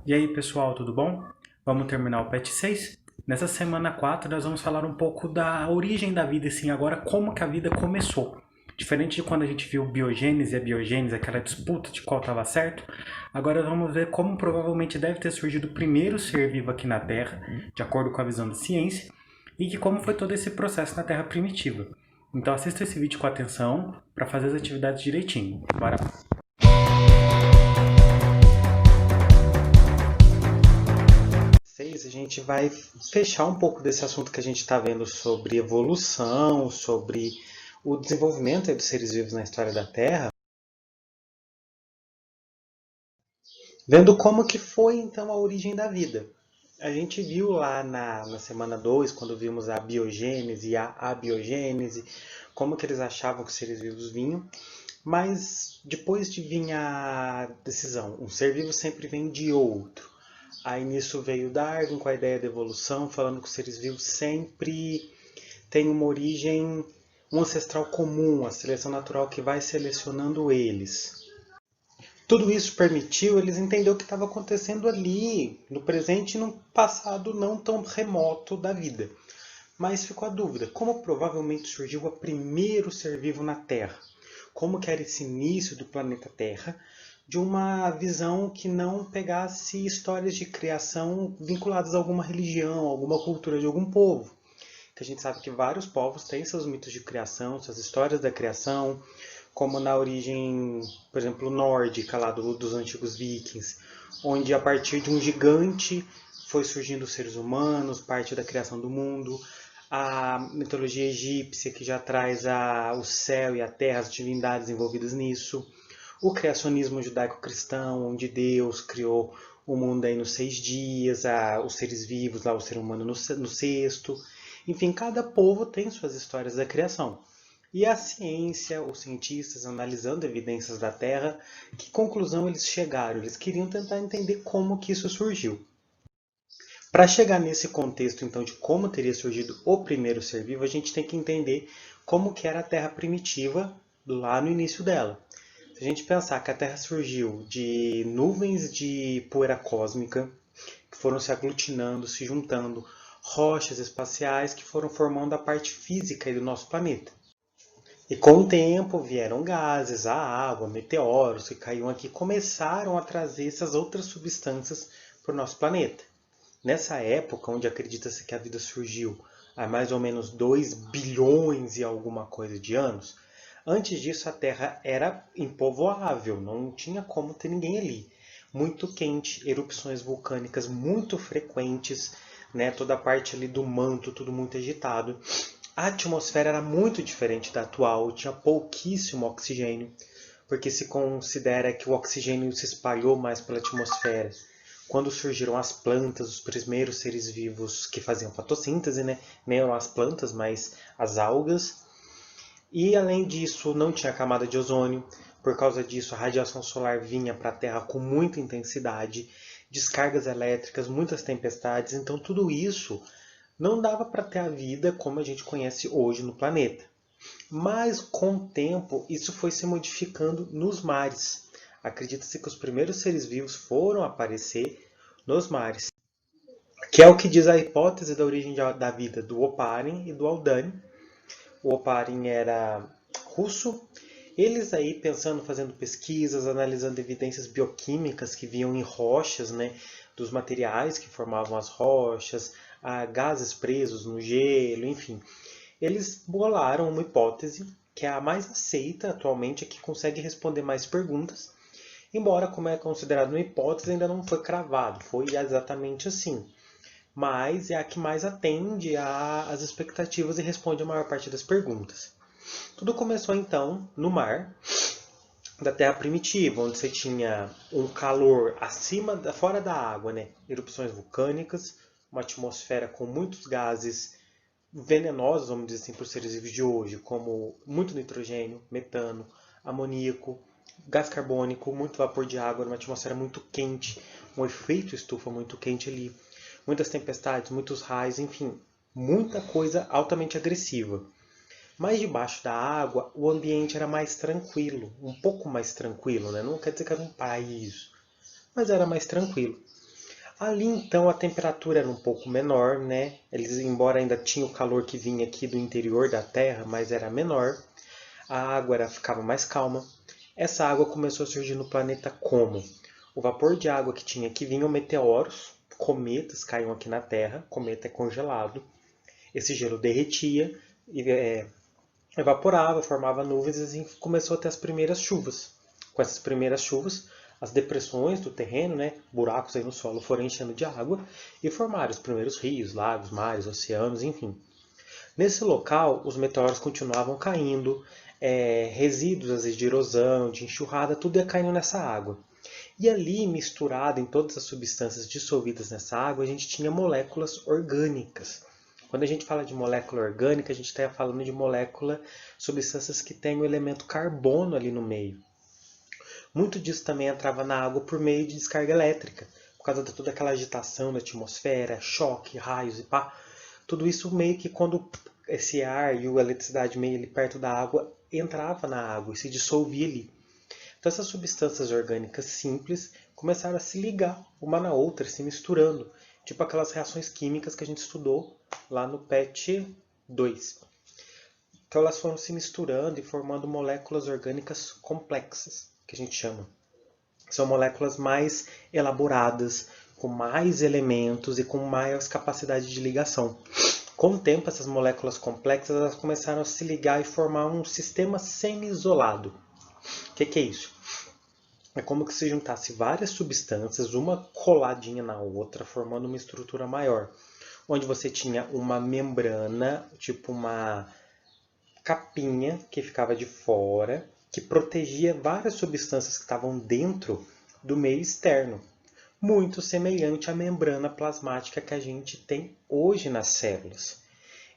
E aí pessoal, tudo bom? Vamos terminar o PET 6? Nessa semana 4 nós vamos falar um pouco da origem da vida, assim, agora como que a vida começou. Diferente de quando a gente viu biogênese e abiogênese, aquela disputa de qual estava certo, agora vamos ver como provavelmente deve ter surgido o primeiro ser vivo aqui na Terra, de acordo com a visão da ciência, e que como foi todo esse processo na Terra primitiva. Então assista esse vídeo com atenção para fazer as atividades direitinho. Bora lá! A gente vai fechar um pouco desse assunto que a gente está vendo sobre evolução, sobre o desenvolvimento dos seres vivos na história da Terra, vendo como que foi então a origem da vida. A gente viu lá na semana 2, quando vimos a biogênese e a abiogênese, como que eles achavam que os seres vivos vinham, mas depois de vir a decisão, um ser vivo sempre vem de outro. Aí nisso veio Darwin com a ideia da evolução, falando que os seres vivos sempre têm uma origem, um ancestral comum, a seleção natural que vai selecionando eles. Tudo isso permitiu eles entenderem o que estava acontecendo ali, no presente e no passado não tão remoto da vida. Mas ficou a dúvida, como provavelmente surgiu o primeiro ser vivo na Terra? Como que era esse início do planeta Terra? De uma visão que não pegasse histórias de criação vinculadas a alguma religião, alguma cultura de algum povo. Que a gente sabe que vários povos têm seus mitos de criação, suas histórias da criação, como na origem, por exemplo, nórdica lá dos antigos vikings, onde a partir de um gigante foi surgindo os seres humanos, parte da criação do mundo. A mitologia egípcia, que já traz o céu e a terra, as divindades envolvidas nisso. O criacionismo judaico-cristão, onde Deus criou o mundo aí nos 6 dias, os seres vivos, lá, o ser humano no sexto. Enfim, cada povo tem suas histórias da criação. E a ciência, os cientistas analisando evidências da Terra, que conclusão eles chegaram? Eles queriam tentar entender como que isso surgiu. Para chegar nesse contexto, então, de como teria surgido o primeiro ser vivo, a gente tem que entender como que era a Terra primitiva lá no início dela. Se a gente pensar que a Terra surgiu de nuvens de poeira cósmica, que foram se aglutinando, se juntando, rochas espaciais que foram formando a parte física do nosso planeta. E com o tempo vieram gases, a água, meteoros que caíam aqui, começaram a trazer essas outras substâncias para o nosso planeta. Nessa época, onde acredita-se que a vida surgiu há mais ou menos 2 bilhões e alguma coisa de anos, antes disso a Terra era impovoável, não tinha como ter ninguém ali. Muito quente, erupções vulcânicas muito frequentes, né, toda a parte ali do manto, tudo muito agitado. A atmosfera era muito diferente da atual, tinha pouquíssimo oxigênio, porque se considera que o oxigênio se espalhou mais pela atmosfera quando surgiram as plantas, os primeiros seres vivos que faziam fotossíntese, né? Nem eram as plantas, mas as algas. E além disso, não tinha camada de ozônio. Por causa disso, a radiação solar vinha para a Terra com muita intensidade, descargas elétricas, muitas tempestades. Então, tudo isso não dava para ter a vida como a gente conhece hoje no planeta. Mas, com o tempo, isso foi se modificando nos mares. Acredita-se que os primeiros seres vivos foram aparecer nos mares, que é o que diz a hipótese da origem da vida do Oparin e do Aldani. O Oparin era russo. Eles aí pensando, fazendo pesquisas, analisando evidências bioquímicas que vinham em rochas, né, dos materiais que formavam as rochas, gases presos no gelo, enfim. Eles bolaram uma hipótese que é a mais aceita atualmente, a que consegue responder mais perguntas, embora, como é considerado uma hipótese, ainda não foi cravado, foi exatamente assim. Mas é a que mais atende às expectativas e responde a maior parte das perguntas. Tudo começou então no mar da Terra primitiva, onde você tinha um calor fora da água, né? Erupções vulcânicas, uma atmosfera com muitos gases venenosos, vamos dizer assim, para os seres vivos de hoje, como muito nitrogênio, metano, amoníaco, gás carbônico, muito vapor de água, uma atmosfera muito quente, um efeito estufa muito quente ali, muitas tempestades, muitos raios, enfim, muita coisa altamente agressiva. Mas debaixo da água, o ambiente era mais tranquilo, um pouco mais tranquilo, né? Não quer dizer que era um paraíso, mas era mais tranquilo. Ali então a temperatura era um pouco menor, né? Eles, embora ainda tinha o calor que vinha aqui do interior da Terra, mas era menor. A água ficava mais calma. Essa água começou a surgir no planeta como? O vapor de água que tinha aqui vinham meteoros, cometas caíam aqui na Terra, cometa é congelado. Esse gelo derretia e evaporava, formava nuvens e assim começou a ter as primeiras chuvas. Com essas primeiras chuvas, as depressões do terreno, né, buracos aí no solo, foram enchendo de água e formaram os primeiros rios, lagos, mares, oceanos, enfim. Nesse local, os meteoros continuavam caindo, resíduos às vezes de erosão, de enxurrada, tudo ia caindo nessa água. E ali, misturado em todas as substâncias dissolvidas nessa água, a gente tinha moléculas orgânicas. Quando a gente fala de molécula orgânica, a gente está falando de molécula, substâncias que têm o elemento carbono ali no meio. Muito disso também entrava na água por meio de descarga elétrica, por causa de toda aquela agitação da atmosfera, choque, raios e pá. Tudo isso meio que quando esse ar e a eletricidade meio ali perto da água entrava na água e se dissolvia ali. Então essas substâncias orgânicas simples começaram a se ligar uma na outra, se misturando, tipo aquelas reações químicas que a gente estudou lá no PET 2. Então elas foram se misturando e formando moléculas orgânicas complexas, que a gente chama. São moléculas mais elaboradas, com mais elementos e com mais capacidade de ligação. Com o tempo, essas moléculas complexas elas começaram a se ligar e formar um sistema semi-isolado. O que é isso? É como se juntasse várias substâncias, uma coladinha na outra, formando uma estrutura maior. Onde você tinha uma membrana, tipo uma capinha que ficava de fora, que protegia várias substâncias que estavam dentro do meio externo. Muito semelhante à membrana plasmática que a gente tem hoje nas células.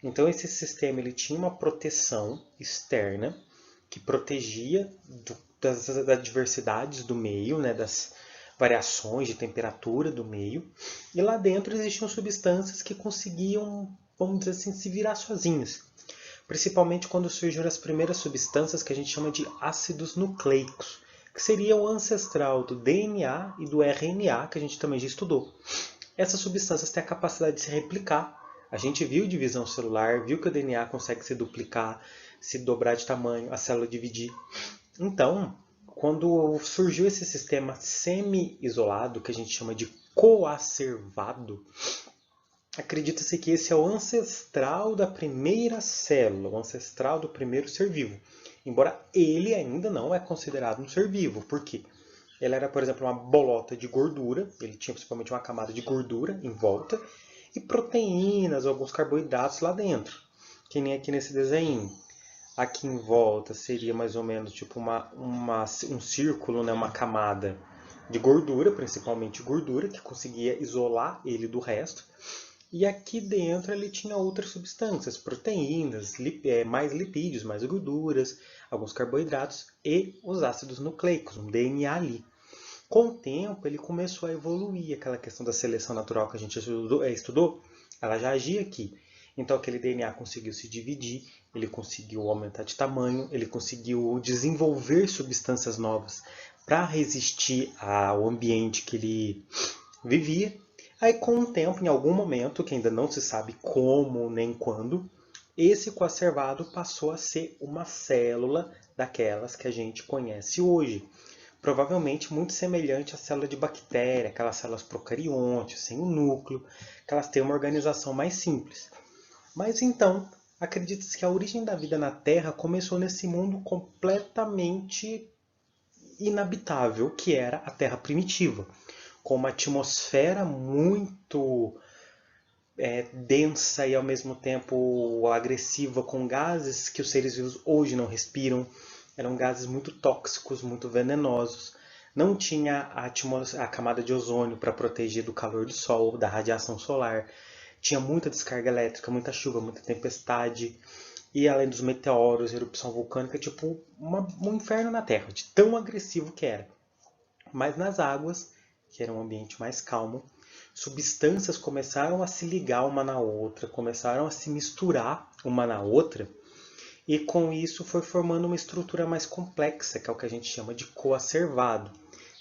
Então esse sistema ele tinha uma proteção externa que protegia das adversidades do meio, né, das variações de temperatura do meio. E lá dentro existiam substâncias que conseguiam, vamos dizer assim, se virar sozinhas. Principalmente quando surgiram as primeiras substâncias que a gente chama de ácidos nucleicos, que seria o ancestral do DNA e do RNA, que a gente também já estudou. Essas substâncias têm a capacidade de se replicar. A gente viu divisão celular, viu que o DNA consegue se duplicar, se dobrar de tamanho, a célula dividir. Então, quando surgiu esse sistema semi-isolado, que a gente chama de coacervado, acredita-se que esse é o ancestral da primeira célula, o ancestral do primeiro ser vivo. Embora ele ainda não é considerado um ser vivo. Por quê? Ele era, por exemplo, uma bolota de gordura, ele tinha principalmente uma camada de gordura em volta, e proteínas, alguns carboidratos lá dentro. Que nem aqui nesse desenho. Aqui em volta seria mais ou menos tipo um círculo, né, uma camada de gordura, principalmente gordura, que conseguia isolar ele do resto. E aqui dentro ele tinha outras substâncias, proteínas, mais lipídios, mais gorduras, alguns carboidratos e os ácidos nucleicos, um DNA ali. Com o tempo ele começou a evoluir, aquela questão da seleção natural que a gente estudou, ela já agia aqui. Então aquele DNA conseguiu se dividir, ele conseguiu aumentar de tamanho, ele conseguiu desenvolver substâncias novas para resistir ao ambiente que ele vivia. Aí com o tempo, em algum momento, que ainda não se sabe como nem quando, esse coacervado passou a ser uma célula daquelas que a gente conhece hoje. Provavelmente muito semelhante à célula de bactéria, aquelas células procariontes, sem o núcleo, que elas têm uma organização mais simples. Mas então, acredita-se que a origem da vida na Terra começou nesse mundo completamente inabitável, que era a Terra primitiva, com uma atmosfera muito densa e ao mesmo tempo agressiva, com gases que os seres vivos hoje não respiram. Eram gases muito tóxicos, muito venenosos. Não tinha a camada de ozônio para proteger do calor do sol, da radiação solar. Tinha muita descarga elétrica, muita chuva, muita tempestade. E além dos meteoros, erupção vulcânica, tipo um inferno na Terra, de tão agressivo que era. Mas nas águas, que era um ambiente mais calmo, substâncias começaram a se ligar uma na outra, começaram a se misturar uma na outra, e com isso foi formando uma estrutura mais complexa, que é o que a gente chama de coacervado,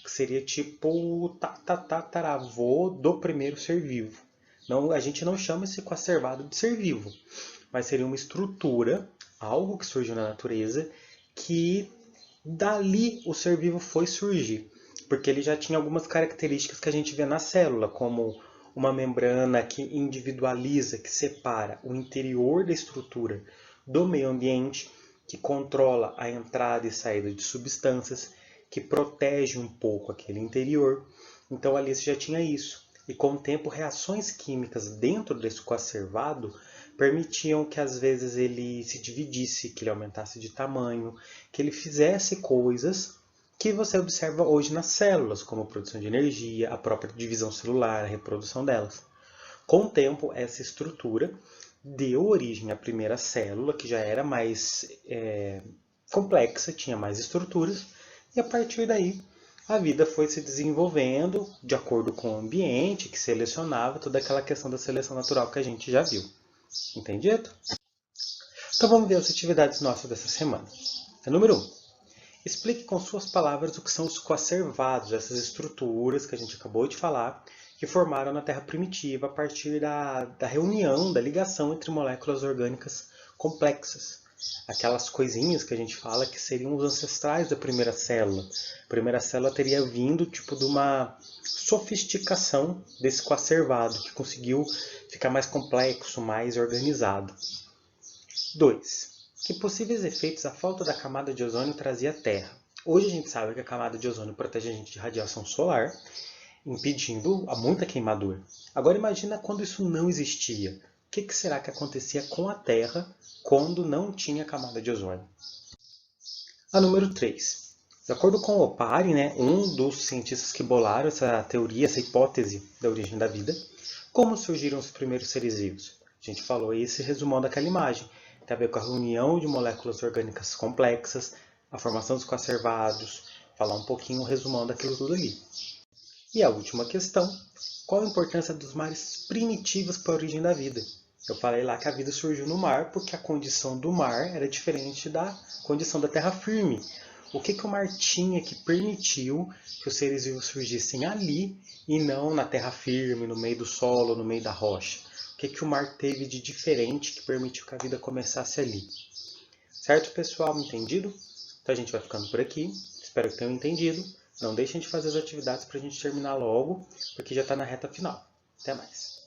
que que seria tipo o tataravô do primeiro ser vivo. Não, a gente não chama esse coacervado de ser vivo, mas seria uma estrutura, algo que surgiu na natureza, que dali o ser vivo foi surgir, porque ele já tinha algumas características que a gente vê na célula, como uma membrana que individualiza, que separa o interior da estrutura do meio ambiente, que controla a entrada e saída de substâncias, que protege um pouco aquele interior. Então ali você já tinha isso. E com o tempo, reações químicas dentro desse coacervado permitiam que às vezes ele se dividisse, que ele aumentasse de tamanho, que ele fizesse coisas que você observa hoje nas células, como a produção de energia, a própria divisão celular, a reprodução delas. Com o tempo, essa estrutura deu origem à primeira célula, que já era mais complexa, tinha mais estruturas, e a partir daí a vida foi se desenvolvendo de acordo com o ambiente que selecionava, toda aquela questão da seleção natural que a gente já viu. Entendido? Então vamos ver as atividades nossas dessa semana. Número 1. Explique com suas palavras o que são os coacervados, essas estruturas que a gente acabou de falar, que formaram na Terra primitiva a partir da reunião, da ligação entre moléculas orgânicas complexas. Aquelas coisinhas que a gente fala que seriam os ancestrais da primeira célula. A primeira célula teria vindo tipo de uma sofisticação desse coacervado, que conseguiu ficar mais complexo, mais organizado. 2. Que possíveis efeitos a falta da camada de ozônio trazia à Terra? Hoje a gente sabe que a camada de ozônio protege a gente de radiação solar, impedindo muita queimadura. Agora imagina quando isso não existia. O que será que acontecia com a Terra quando não tinha camada de ozônio? A número 3. De acordo com Opari, um dos cientistas que bolaram essa teoria, essa hipótese da origem da vida, como surgiram os primeiros seres vivos? A gente falou esse resumão daquela imagem. Tem a ver com a reunião de moléculas orgânicas complexas, a formação dos coacervados, falar um pouquinho o resumão daquilo tudo ali. E a última questão, qual a importância dos mares primitivos para a origem da vida? Eu falei lá que a vida surgiu no mar porque a condição do mar era diferente da condição da terra firme. O que o mar tinha que permitiu que os seres vivos surgissem ali e não na terra firme, no meio do solo, no meio da rocha? O que o mar teve de diferente que permitiu que a vida começasse ali? Certo, pessoal? Entendido? Então a gente vai ficando por aqui. Espero que tenham entendido. Não deixem de fazer as atividades para a gente terminar logo, porque já está na reta final. Até mais!